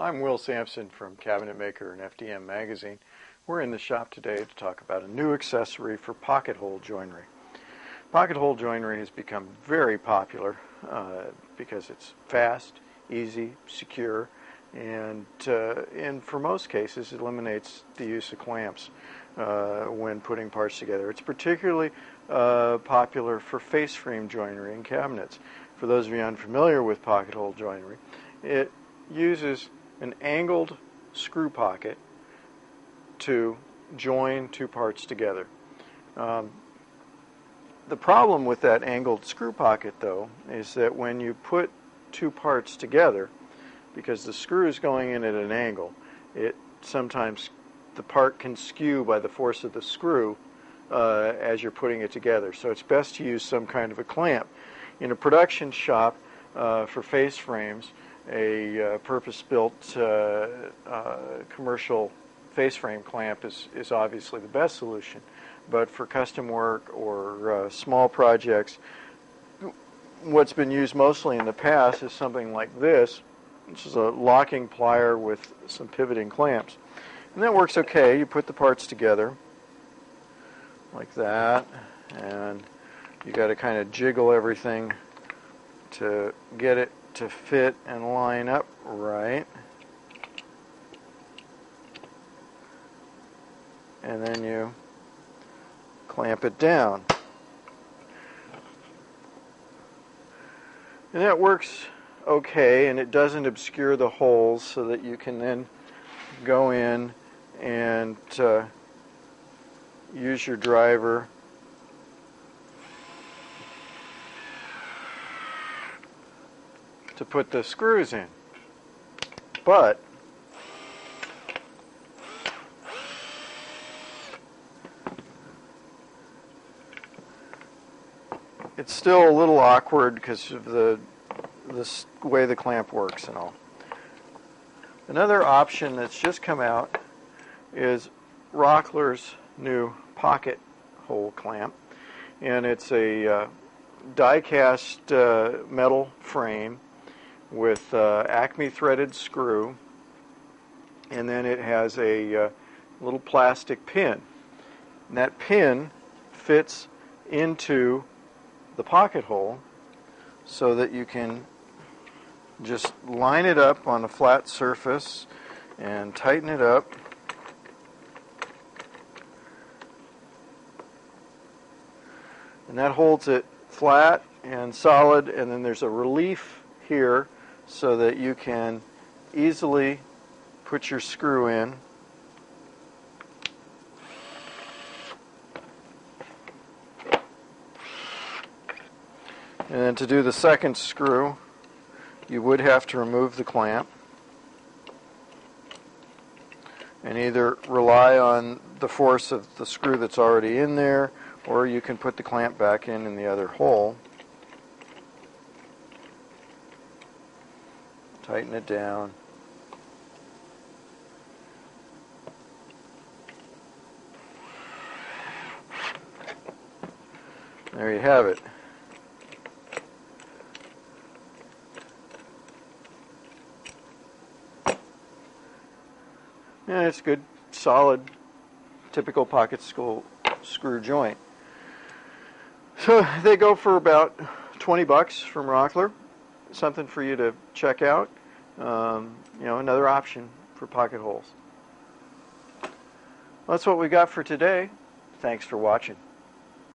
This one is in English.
I'm Will Sampson from Cabinet Maker and FDM Magazine. We're in the shop today to talk about a new accessory for pocket hole joinery. Pocket hole joinery has become very popular because it's fast, easy, secure, and for most cases it eliminates the use of clamps when putting parts together. It's particularly popular for face frame joinery and cabinets. For those of you unfamiliar with pocket hole joinery, it uses an angled screw pocket to join two parts together. The problem with that angled screw pocket, though, is that when you put two parts together, because the screw is going in at an angle, sometimes the part can skew by the force of the screw as you're putting it together. So it's best to use some kind of a clamp. In a production shop for face frames, a purpose-built commercial face frame clamp is obviously the best solution. But for custom work or small projects, what's been used mostly in the past is something like this, which is a locking plier with some pivoting clamps. And that works okay. You put the parts together like that, and you got to kind of jiggle everything to get it to fit and line up right. And then you clamp it down. And that works okay, and it doesn't obscure the holes, so that you can then go in and use your driver to put the screws in. But it's still a little awkward because of the way the clamp works and all. Another option that's just come out is Rockler's new pocket hole clamp, and it's a die-cast metal frame with Acme threaded screw, and then it has a little plastic pin. And that pin fits into the pocket hole so that you can just line it up on a flat surface and tighten it up. And that holds it flat and solid, and then there's a relief here so that you can easily put your screw in. And then to do the second screw, you would have to remove the clamp and either rely on the force of the screw that's already in there, or you can put the clamp back in the other hole. Tighten it down. There you have it. Yeah, it's good, solid, typical pocket screw joint. So they go for about $20 from Rockler. Something for you to check out. Another option for pocket holes. Well, that's what we got for today. Thanks for watching.